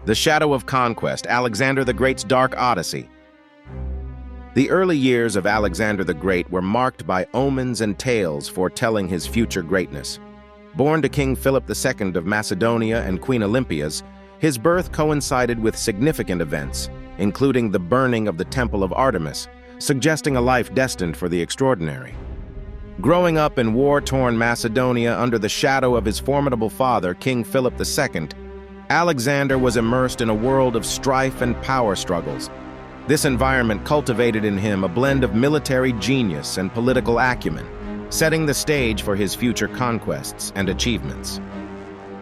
The Shadow of Conquest, Alexander the Great's Dark Odyssey. The early years of Alexander the Great were marked by omens and tales foretelling his future greatness. Born to King Philip II of Macedonia and Queen Olympias, his birth coincided with significant events, including the burning of the Temple of Artemis, suggesting a life destined for the extraordinary. Growing up in war-torn Macedonia under the shadow of his formidable father, King Philip II, Alexander was immersed in a world of strife and power struggles. This environment cultivated in him a blend of military genius and political acumen, setting the stage for his future conquests and achievements.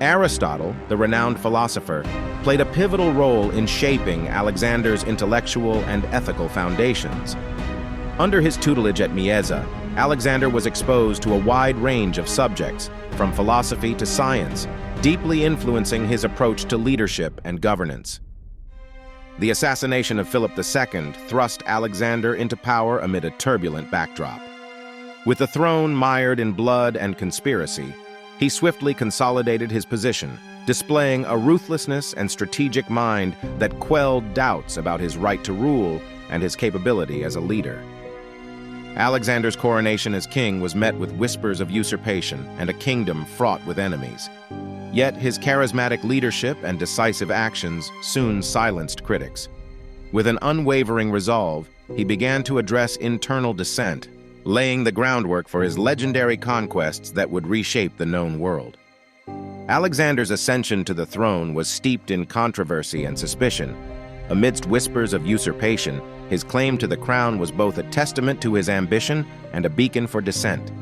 Aristotle, the renowned philosopher, played a pivotal role in shaping Alexander's intellectual and ethical foundations. Under his tutelage at Mieza, Alexander was exposed to a wide range of subjects, from philosophy to science, deeply influencing his approach to leadership and governance. The assassination of Philip II thrust Alexander into power amid a turbulent backdrop. With the throne mired in blood and conspiracy, he swiftly consolidated his position, displaying a ruthlessness and strategic mind that quelled doubts about his right to rule and his capability as a leader. Alexander's coronation as king was met with whispers of usurpation and a kingdom fraught with enemies. Yet his charismatic leadership and decisive actions soon silenced critics. With an unwavering resolve, he began to address internal dissent, laying the groundwork for his legendary conquests that would reshape the known world. Alexander's ascension to the throne was steeped in controversy and suspicion. Amidst whispers of usurpation, his claim to the crown was both a testament to his ambition and a beacon for dissent.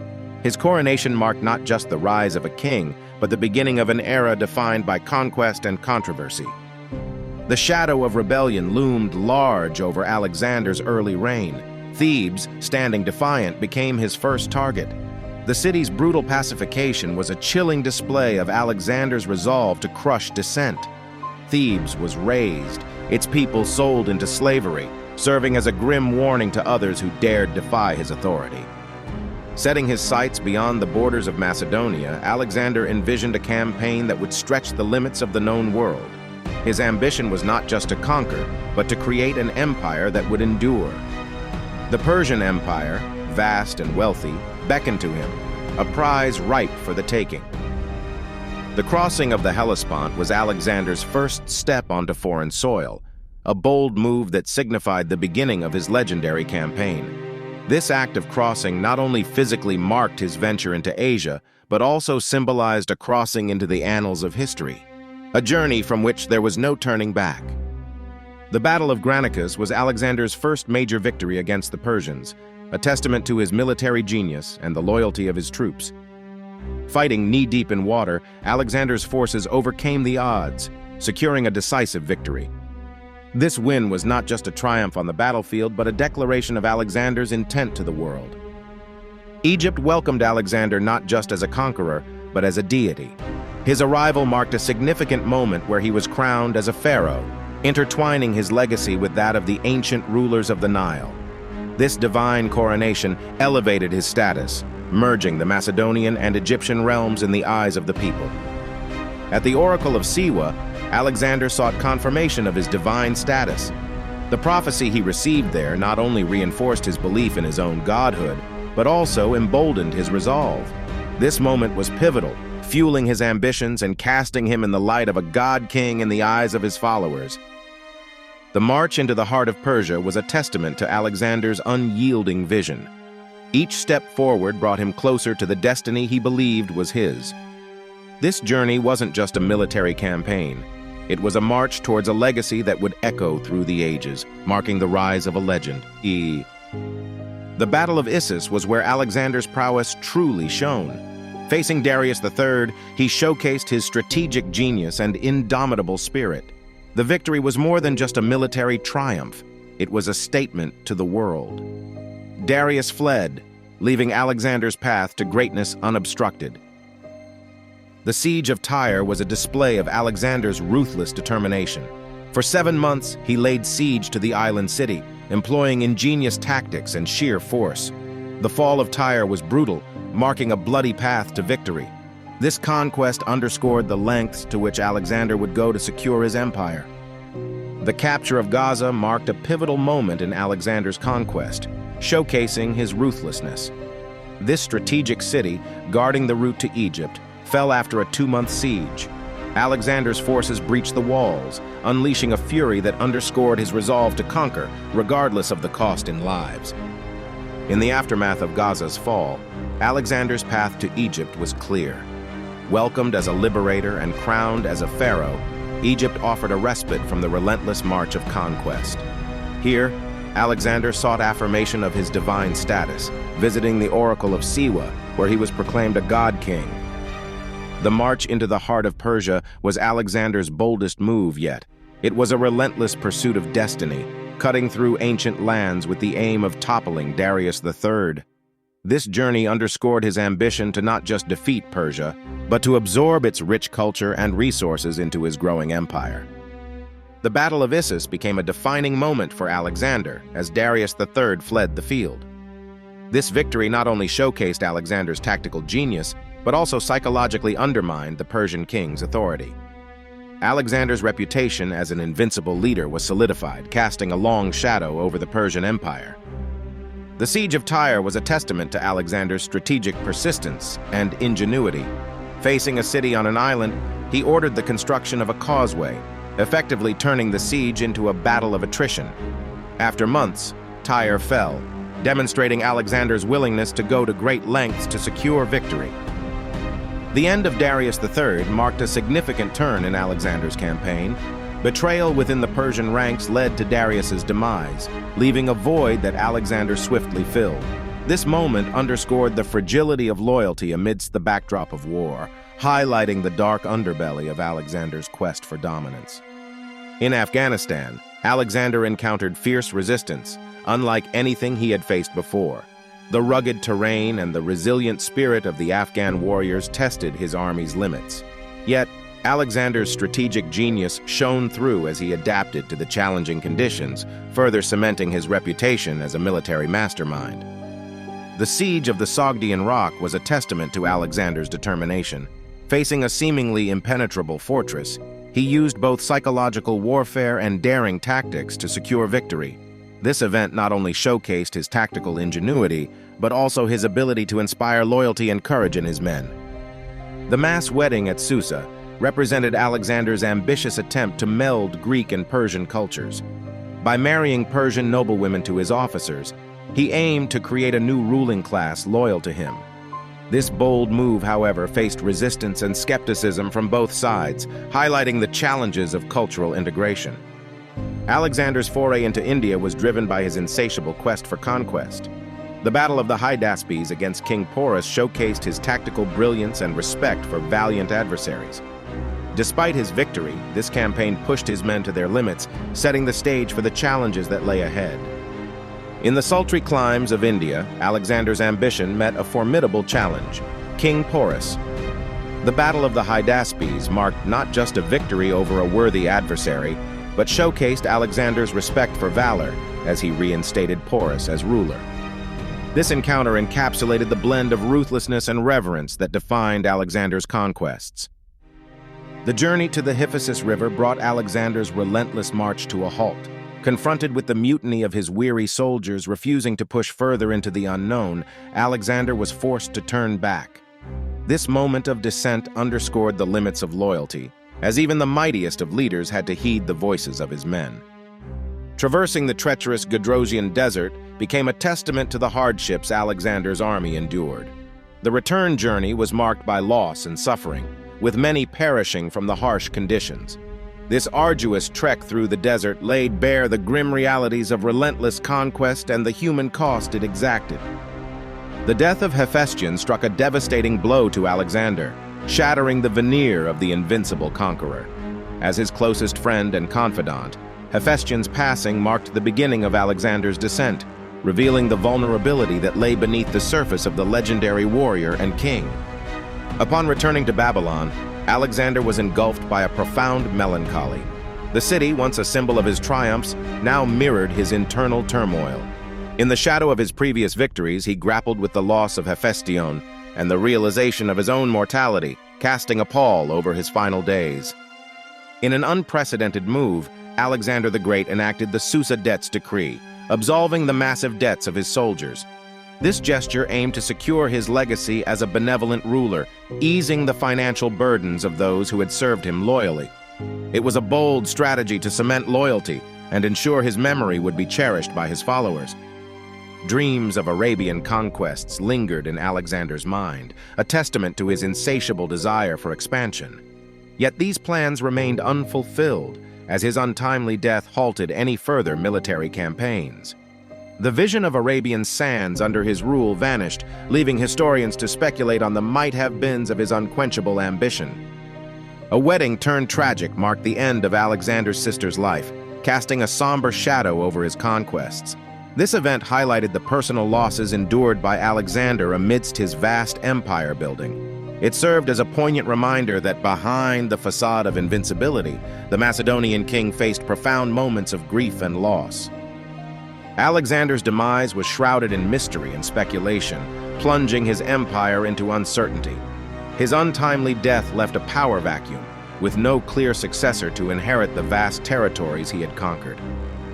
His coronation marked not just the rise of a king, but the beginning of an era defined by conquest and controversy. The shadow of rebellion loomed large over Alexander's early reign. Thebes, standing defiant, became his first target. The city's brutal pacification was a chilling display of Alexander's resolve to crush dissent. Thebes was razed, its people sold into slavery, serving as a grim warning to others who dared defy his authority. Setting his sights beyond the borders of Macedonia, Alexander envisioned a campaign that would stretch the limits of the known world. His ambition was not just to conquer, but to create an empire that would endure. The Persian Empire, vast and wealthy, beckoned to him, a prize ripe for the taking. The crossing of the Hellespont was Alexander's first step onto foreign soil, a bold move that signified the beginning of his legendary campaign. This act of crossing not only physically marked his venture into Asia, but also symbolized a crossing into the annals of history, a journey from which there was no turning back. The Battle of Granicus was Alexander's first major victory against the Persians, a testament to his military genius and the loyalty of his troops. Fighting knee-deep in water, Alexander's forces overcame the odds, securing a decisive victory. This win was not just a triumph on the battlefield, but a declaration of Alexander's intent to the world. Egypt welcomed Alexander not just as a conqueror, but as a deity. His arrival marked a significant moment where he was crowned as a pharaoh, intertwining his legacy with that of the ancient rulers of the Nile. This divine coronation elevated his status, merging the Macedonian and Egyptian realms in the eyes of the people. At the Oracle of Siwa, Alexander sought confirmation of his divine status. The prophecy he received there not only reinforced his belief in his own godhood, but also emboldened his resolve. This moment was pivotal, fueling his ambitions and casting him in the light of a god-king in the eyes of his followers. The march into the heart of Persia was a testament to Alexander's unyielding vision. Each step forward brought him closer to the destiny he believed was his. This journey wasn't just a military campaign. It was a march towards a legacy that would echo through the ages, marking the rise of a legend. The Battle of Issus was where Alexander's prowess truly shone. Facing Darius III, he showcased his strategic genius and indomitable spirit. The victory was more than just a military triumph. It was a statement to the world. Darius fled, leaving Alexander's path to greatness unobstructed. The siege of Tyre was a display of Alexander's ruthless determination. For 7 months, he laid siege to the island city, employing ingenious tactics and sheer force. The fall of Tyre was brutal, marking a bloody path to victory. This conquest underscored the lengths to which Alexander would go to secure his empire. The capture of Gaza marked a pivotal moment in Alexander's conquest, showcasing his ruthlessness. This strategic city, guarding the route to Egypt, fell after a 2-month siege. Alexander's forces breached the walls, unleashing a fury that underscored his resolve to conquer, regardless of the cost in lives. In the aftermath of Gaza's fall, Alexander's path to Egypt was clear. Welcomed as a liberator and crowned as a pharaoh, Egypt offered a respite from the relentless march of conquest. Here, Alexander sought affirmation of his divine status, visiting the Oracle of Siwa, where he was proclaimed a god-king. The march into the heart of Persia was Alexander's boldest move yet. It was a relentless pursuit of destiny, cutting through ancient lands with the aim of toppling Darius III. This journey underscored his ambition to not just defeat Persia, but to absorb its rich culture and resources into his growing empire. The Battle of Issus became a defining moment for Alexander as Darius III fled the field. This victory not only showcased Alexander's tactical genius, but also psychologically undermined the Persian king's authority. Alexander's reputation as an invincible leader was solidified, casting a long shadow over the Persian Empire. The Siege of Tyre was a testament to Alexander's strategic persistence and ingenuity. Facing a city on an island, he ordered the construction of a causeway, effectively turning the siege into a battle of attrition. After months, Tyre fell, demonstrating Alexander's willingness to go to great lengths to secure victory. The end of Darius III marked a significant turn in Alexander's campaign. Betrayal within the Persian ranks led to Darius's demise, leaving a void that Alexander swiftly filled. This moment underscored the fragility of loyalty amidst the backdrop of war, highlighting the dark underbelly of Alexander's quest for dominance. In Afghanistan, Alexander encountered fierce resistance, unlike anything he had faced before. The rugged terrain and the resilient spirit of the Afghan warriors tested his army's limits. Yet, Alexander's strategic genius shone through as he adapted to the challenging conditions, further cementing his reputation as a military mastermind. The siege of the Sogdian Rock was a testament to Alexander's determination. Facing a seemingly impenetrable fortress, he used both psychological warfare and daring tactics to secure victory. This event not only showcased his tactical ingenuity, but also his ability to inspire loyalty and courage in his men. The mass wedding at Susa represented Alexander's ambitious attempt to meld Greek and Persian cultures. By marrying Persian noblewomen to his officers, he aimed to create a new ruling class loyal to him. This bold move, however, faced resistance and skepticism from both sides, highlighting the challenges of cultural integration. Alexander's foray into India was driven by his insatiable quest for conquest. The Battle of the Hydaspes against King Porus showcased his tactical brilliance and respect for valiant adversaries. Despite his victory, this campaign pushed his men to their limits, setting the stage for the challenges that lay ahead. In the sultry climes of India, Alexander's ambition met a formidable challenge: King Porus. The Battle of the Hydaspes marked not just a victory over a worthy adversary, but showcased Alexander's respect for valor as he reinstated Porus as ruler. This encounter encapsulated the blend of ruthlessness and reverence that defined Alexander's conquests. The journey to the Hyphasis River brought Alexander's relentless march to a halt. Confronted with the mutiny of his weary soldiers refusing to push further into the unknown, Alexander was forced to turn back. This moment of dissent underscored the limits of loyalty, as even the mightiest of leaders had to heed the voices of his men. Traversing the treacherous Gedrosian desert became a testament to the hardships Alexander's army endured. The return journey was marked by loss and suffering, with many perishing from the harsh conditions. This arduous trek through the desert laid bare the grim realities of relentless conquest and the human cost it exacted. The death of Hephaestion struck a devastating blow to Alexander, shattering the veneer of the invincible conqueror. As his closest friend and confidant, Hephaestion's passing marked the beginning of Alexander's descent, revealing the vulnerability that lay beneath the surface of the legendary warrior and king. Upon returning to Babylon, Alexander was engulfed by a profound melancholy. The city, once a symbol of his triumphs, now mirrored his internal turmoil. In the shadow of his previous victories, he grappled with the loss of Hephaestion and the realization of his own mortality, casting a pall over his final days. In an unprecedented move, Alexander the Great enacted the Susa Debts Decree, absolving the massive debts of his soldiers. This gesture aimed to secure his legacy as a benevolent ruler, easing the financial burdens of those who had served him loyally. It was a bold strategy to cement loyalty and ensure his memory would be cherished by his followers. Dreams of Arabian conquests lingered in Alexander's mind, a testament to his insatiable desire for expansion. Yet these plans remained unfulfilled, as his untimely death halted any further military campaigns. The vision of Arabian sands under his rule vanished, leaving historians to speculate on the might-have-beens of his unquenchable ambition. A wedding turned tragic marked the end of Alexander's sister's life, casting a somber shadow over his conquests. This event highlighted the personal losses endured by Alexander amidst his vast empire building. It served as a poignant reminder that behind the facade of invincibility, the Macedonian king faced profound moments of grief and loss. Alexander's demise was shrouded in mystery and speculation, plunging his empire into uncertainty. His untimely death left a power vacuum, with no clear successor to inherit the vast territories he had conquered.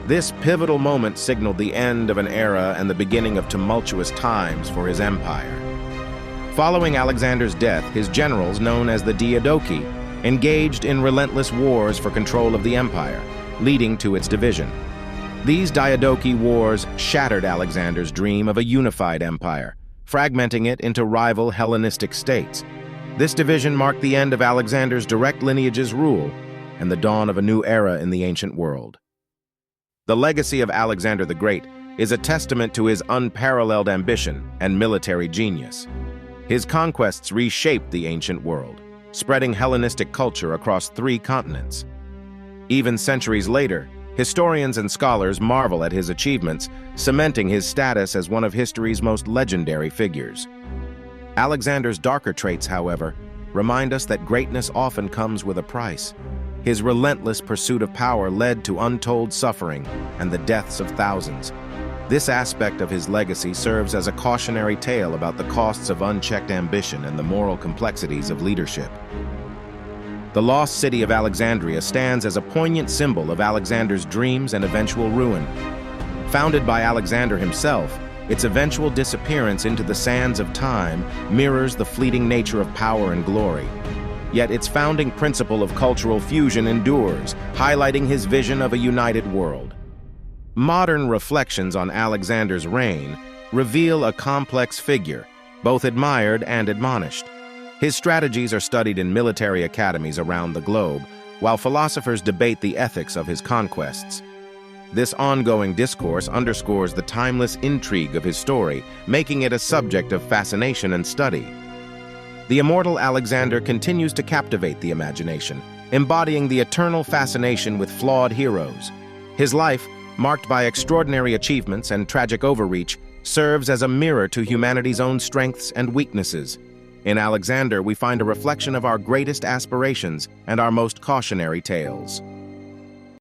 This pivotal moment signaled the end of an era and the beginning of tumultuous times for his empire. Following Alexander's death, his generals, known as the Diadochi, engaged in relentless wars for control of the empire, leading to its division. These Diadochi wars shattered Alexander's dream of a unified empire, fragmenting it into rival Hellenistic states. This division marked the end of Alexander's direct lineage's rule and the dawn of a new era in the ancient world. The legacy of Alexander the Great is a testament to his unparalleled ambition and military genius. His conquests reshaped the ancient world, spreading Hellenistic culture across 3 continents. Even centuries later, historians and scholars marvel at his achievements, cementing his status as one of history's most legendary figures. Alexander's darker traits, however, remind us that greatness often comes with a price. His relentless pursuit of power led to untold suffering and the deaths of thousands. This aspect of his legacy serves as a cautionary tale about the costs of unchecked ambition and the moral complexities of leadership. The lost city of Alexandria stands as a poignant symbol of Alexander's dreams and eventual ruin. Founded by Alexander himself, its eventual disappearance into the sands of time mirrors the fleeting nature of power and glory. Yet its founding principle of cultural fusion endures, highlighting his vision of a united world. Modern reflections on Alexander's reign reveal a complex figure, both admired and admonished. His strategies are studied in military academies around the globe, while philosophers debate the ethics of his conquests. This ongoing discourse underscores the timeless intrigue of his story, making it a subject of fascination and study. The immortal Alexander continues to captivate the imagination, embodying the eternal fascination with flawed heroes. His life, marked by extraordinary achievements and tragic overreach, serves as a mirror to humanity's own strengths and weaknesses. In Alexander, we find a reflection of our greatest aspirations and our most cautionary tales.